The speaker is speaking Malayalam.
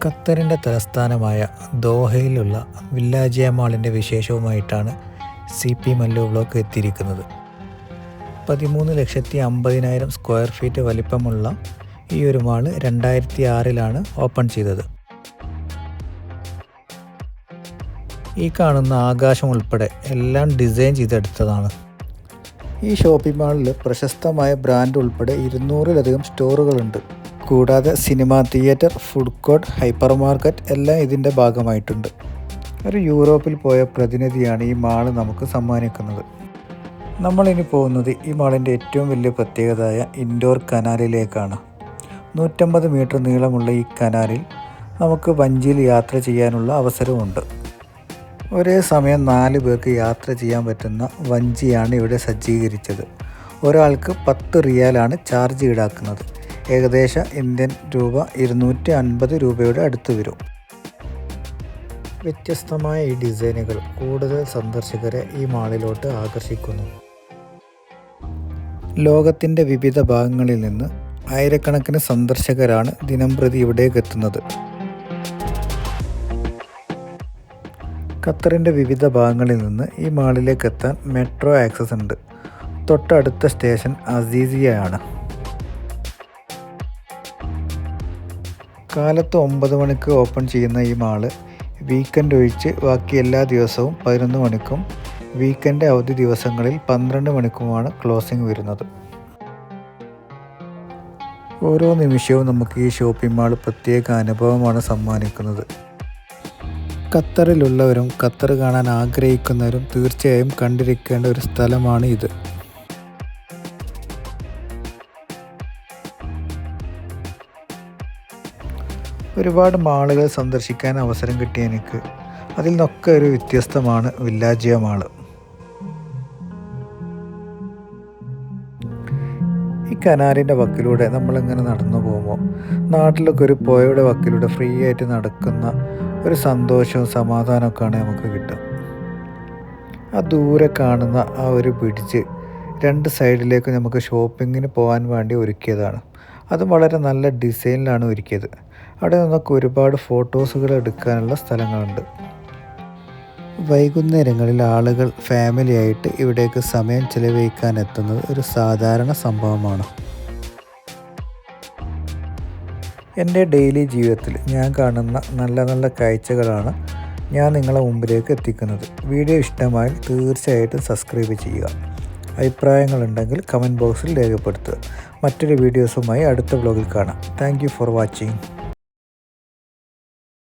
ഖത്തറിൻ്റെ തലസ്ഥാനമായ ദോഹയിലുള്ള വില്ലാജിയ മാളിൻ്റെ വിശേഷവുമായിട്ടാണ് CP മല്ലു വ്ലോഗ് എത്തിയിരിക്കുന്നത്. 13,50,000 സ്ക്വയർ ഫീറ്റ് വലിപ്പമുള്ള ഈ ഒരു മാൾ 2006-ലാണ് ഓപ്പൺ ചെയ്തത്. ഈ കാണുന്ന ആകാശം ഉൾപ്പെടെ എല്ലാം ഡിസൈൻ ചെയ്തെടുത്തതാണ്. ഈ ഷോപ്പിംഗ് മാളിൽ പ്രശസ്തമായ ബ്രാൻഡ് ഉൾപ്പെടെ 200-ലധികം സ്റ്റോറുകളുണ്ട്. കൂടാതെ cinema theatre, food court, hyper market എല്ലാം ഇതിൻ്റെ ഭാഗമായിട്ടുണ്ട്. ഒരു യൂറോപ്പിൽ പോയ പ്രതിനിധിയാണ് ഈ മാൾ നമുക്ക് സമ്മാനിക്കുന്നത്. നമ്മളിനി പോകുന്നത് ഈ മാളിൻ്റെ ഏറ്റവും വലിയ പ്രത്യേകതയായ ഇൻഡോർ കനാലിലേക്കാണ്. 150 മീറ്റർ നീളമുള്ള ഈ കനാലിൽ നമുക്ക് വഞ്ചിയിൽ യാത്ര ചെയ്യാനുള്ള അവസരമുണ്ട്. ഒരേ സമയം 4 പേർക്ക് യാത്ര ചെയ്യാൻ പറ്റുന്ന വഞ്ചിയാണ് ഇവിടെ സജ്ജീകരിച്ചത്. ഒരാൾക്ക് 10 റിയാലാണ് ചാർജ് ഈടാക്കുന്നത്. ഏകദേശം ഇന്ത്യൻ രൂപ 250 രൂപയുടെ അടുത്ത് വരും. വ്യത്യസ്തമായ ഈ ഡിസൈനുകൾ കൂടുതൽ സന്ദർശകരെ ഈ മാളിലോട്ട് ആകർഷിക്കുന്നു. ലോകത്തിൻ്റെ വിവിധ ഭാഗങ്ങളിൽ നിന്ന് ആയിരക്കണക്കിന് സന്ദർശകരാണ് ദിനംപ്രതി ഇവിടേക്ക് എത്തുന്നത്. ഖത്തറിൻ്റെ വിവിധ ഭാഗങ്ങളിൽ നിന്ന് ഈ മാളിലേക്ക് എത്താൻ മെട്രോ ആക്സസ് ഉണ്ട്. തൊട്ടടുത്ത സ്റ്റേഷൻ അസീസിയയാണ്. കാലത്ത് 9 മണിക്ക് ഓപ്പൺ ചെയ്യുന്ന ഈ മാള് വീക്കെൻഡ് ഒഴിച്ച് ബാക്കി എല്ലാ ദിവസവും 11 മണിക്കും വീക്കെൻഡ് അവധി ദിവസങ്ങളിൽ 12 മണിക്കുമാണ് ക്ലോസിംഗ് വരുന്നത്. ഓരോ നിമിഷവും നമുക്ക് ഈ ഷോപ്പിംഗ് മാൾ പ്രത്യേക അനുഭവമാണ് സമ്മാനിക്കുന്നത്. ഖത്തറിലുള്ളവരും ഖത്തർ കാണാൻ ആഗ്രഹിക്കുന്നവരും തീർച്ചയായും കണ്ടിരിക്കേണ്ട ഒരു സ്ഥലമാണ് ഇത്. ഒരുപാട് മാളുകൾ സന്ദർശിക്കാൻ അവസരം കിട്ടിയ എനിക്ക് അതിൽ നിന്നൊക്കെ ഒരു വ്യത്യസ്തമാണ് വില്ലാജിയ മാള്. ഈ കനാലിൻ്റെ വക്കിലൂടെ നമ്മളിങ്ങനെ നടന്നു പോകുമ്പോൾ നാട്ടിലൊക്കെ ഒരു പുഴയുടെ വക്കിലൂടെ ഫ്രീ ആയിട്ട് നടക്കുന്ന ഒരു സന്തോഷവും സമാധാനമൊക്കെയാണ് നമുക്ക് കിട്ടുക. ആ ദൂരെ കാണുന്ന ആ ഒരു ബ്രിഡ്ജ് 2 സൈഡിലേക്ക് നമുക്ക് ഷോപ്പിങ്ങിന് പോകാൻ വേണ്ടി ഒരുക്കിയതാണ്. അത് വളരെ നല്ല ഡിസൈനിലാണ് ഒരുക്കിയത്. അവിടെ നിന്നൊക്കെ ഒരുപാട് ഫോട്ടോസുകൾ എടുക്കാനുള്ള സ്ഥലങ്ങളുണ്ട്. വൈകുന്നേരങ്ങളിൽ ആളുകൾ ഫാമിലിയായിട്ട് ഇവിടേക്ക് സമയം ചിലവഴിക്കാൻ എത്തുന്നത് ഒരു സാധാരണ സംഭവമാണ്. എൻ്റെ ഡെയിലി ജീവിതത്തിൽ ഞാൻ കാണുന്ന നല്ല നല്ല കാഴ്ചകളാണ് ഞാൻ നിങ്ങളെ മുമ്പിലേക്ക് എത്തിക്കുന്നത്. വീഡിയോ ഇഷ്ടമായാൽ തീർച്ചയായിട്ടും സബ്സ്ക്രൈബ് ചെയ്യുക. അഭിപ്രായങ്ങളുണ്ടെങ്കിൽ കമൻറ്റ് ബോക്സിൽ രേഖപ്പെടുത്തുക. മറ്റൊരു വീഡിയോസുമായി അടുത്ത വ്ലോഗിൽ കാണാം. Thank you for watching.